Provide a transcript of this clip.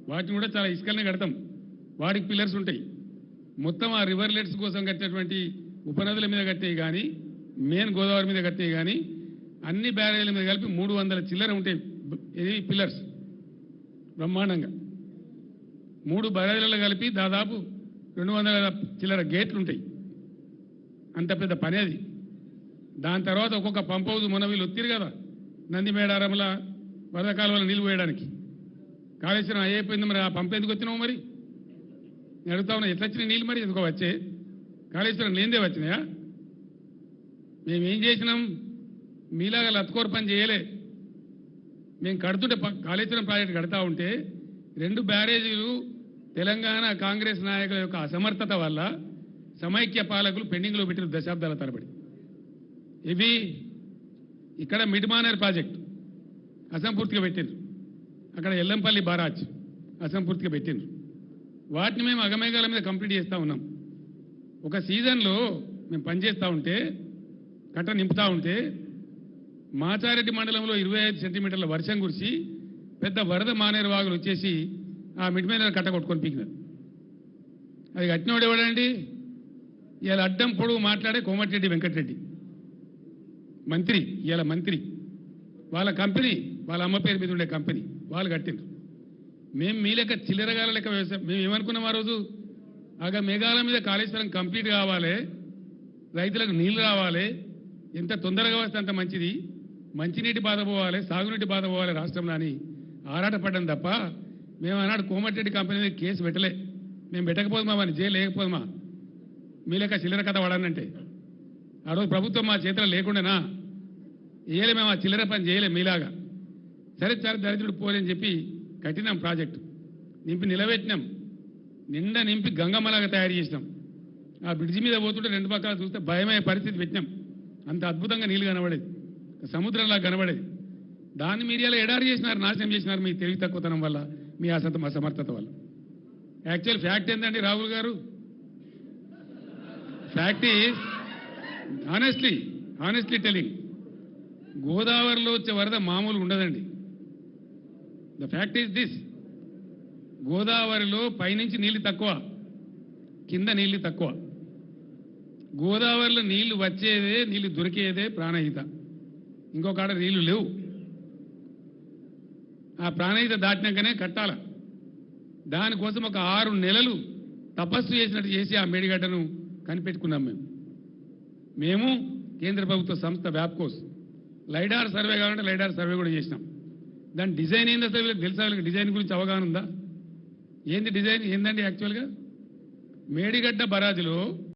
వాటిని కూడా చాలా ఇసుకలనే కడతాం. వాటికి పిల్లర్స్ ఉంటాయి. మొత్తం ఆ రివర్లెట్స్ కోసం కట్టినటువంటి ఉపనదుల మీద కట్టేవి కానీ, మెయిన్ గోదావరి మీద కట్టేవి కానీ, అన్ని బ్యారేజీల మీద కలిపి 300 చిల్లర ఉంటాయి. ఇది పిల్లర్స్ బ్రహ్మాండంగా 3 బ్యారేజీలలో కలిపి దాదాపు 200 చిల్లర గేట్లు ఉంటాయి. అంత పెద్ద పని అది. దాని తర్వాత ఒక్కొక్క పంప్ హౌస్ మొన్న వీళ్ళు ఒత్తిరు కదా, నందిమేడారంల వరద కాలువలో నీళ్ళు పోయడానికి. కాళేశ్వరం అయిపోయింది, మరి ఆ పంప్ ఎందుకు వచ్చినావు? మరి నేను అడుగుతా ఉన్నా, ఎట్లా వచ్చినాయి నీళ్ళు? మరి ఎందుకో వచ్చే కాళేశ్వరం లేనిదే వచ్చినాయా? మేమేం చేసినాం? మీలాగా లత్కోర పని చేయలే. మేము కడుతుంటే కాళేశ్వరం ప్రాజెక్టు కడతా ఉంటే 2 బ్యారేజీలు తెలంగాణ కాంగ్రెస్ నాయకుల యొక్క అసమర్థత వల్ల సమైక్య పాలకులు పెండింగ్లో పెట్టిన దశాబ్దాల తరబడి. ఇవి ఇక్కడ మిడ్మానేర్ ప్రాజెక్టు అసంపూర్తిగా పెట్టిండ్రు. అక్కడ ఎల్లంపల్లి బారాజ్ అసంపూర్తిగా పెట్టిండ్రు. వాటిని మేము అగమేఘాల మీద కంప్లీట్ చేస్తూ ఉన్నాం. ఒక సీజన్లో మేము పనిచేస్తూ ఉంటే, కట్ట నింపుతూ ఉంటే, మాచారెడ్డి మండలంలో 25 సెంటీమీటర్ల వర్షం కురిసి పెద్ద వరద మానేరు వాగులు వచ్చేసి ఆ మిడ్మానేర్ కట్ట కొట్టుకొని పీకినారు. అది కట్టినోడు ఎవడండి? ఇవాళ అడ్డం పొడుగు మాట్లాడే కోమటిరెడ్డి వెంకటరెడ్డి మంత్రి, ఇవాళ మంత్రి. వాళ్ళ కంపెనీ, వాళ్ళ అమ్మ పేరు మీద ఉండే కంపెనీ వాళ్ళు కట్టిండ్రు. మేము మీ లెక్క చిల్లరగాల లెక్క వ్యవసాయం. మేము ఏమనుకున్నాం ఆ రోజు? మేఘాల మీద కాళేశ్వరం కంప్లీట్ కావాలి, రైతులకు నీళ్లు రావాలి, ఎంత తొందరగా వస్తే అంత మంచిది, మంచినీటి బాధ పోవాలి, సాగునీటి బాధ పోవాలి రాష్ట్రంలో అని ఆరాటపడ్డాం తప్ప మేము ఆనాడు కోమటిరెడ్డి కంపెనీ మీద కేసు పెట్టలే. మేము పెట్టకపోదుమా, అని జైలు లేకపోదుమా? మీ లెక్క చిల్లర కథ వాడానంటే ఆ రోజు ప్రభుత్వం మా చేతిలో లేకుండానా? ఏలే, మేము ఆ చిల్లర పని చేయలేం మీలాగా. సరే సరే దరిద్రుడు పోలేని చెప్పి కట్టినాం ప్రాజెక్టు, నింపి నిలబెట్టినాం, నిండా నింపి గంగమ్మలాగా తయారు చేసినాం. ఆ బ్రిడ్జి మీద పోతుంటే 2 పక్కల చూస్తే భయమయ్యే పరిస్థితి పెట్టినాం. అంత అద్భుతంగా నీళ్ళు కనబడేది, సముద్రంలా కనబడేది. దాన్ని మీరు ఇలా ఎడారి చేసినారు, నాశనం చేసినారు మీ తెలివి తక్కువతనం వల్ల, మీ అసమర్థత వల్ల. యాక్చువల్ ఫ్యాక్ట్ ఏంటండి రాహుల్ గారు? ఫ్యాక్ట్ ఈజ్ ఆనెస్ట్లీ టెలింగ్, గోదావరిలో వచ్చే వరద మామూలుగా ఉండదండి. ద ఫ్యాక్ట్ ఈజ్ దిస్, గోదావరిలో పైనుంచి నీళ్లు తక్కువ, కింద నీళ్లు తక్కువ. గోదావరిలో నీళ్లు వచ్చేదే, నీళ్లు దొరికేదే ప్రాణహిత. ఇంకొక ఆడ నీళ్లు లేవు. ఆ ప్రాణహిత దాటినాకనే కట్టాల. దానికోసం ఒక 6 నెలలు తపస్సు చేసినట్టు చేసి ఆ మేడిగడ్డను కనిపెట్టుకున్నాం. మేము కేంద్ర ప్రభుత్వ సంస్థ వ్యాప్కోస్ లైడార్ సర్వే కావాలంటే లైడార్ సర్వే కూడా చేసినాం. దాని డిజైన్ ఏంది అసలు వీళ్ళకి తెలుసా? వీళ్ళకి డిజైన్ గురించి అవగాహన ఉందా? ఏంది డిజైన్ ఏందండి? యాక్చువల్గా మేడిగడ్డ బరాజులో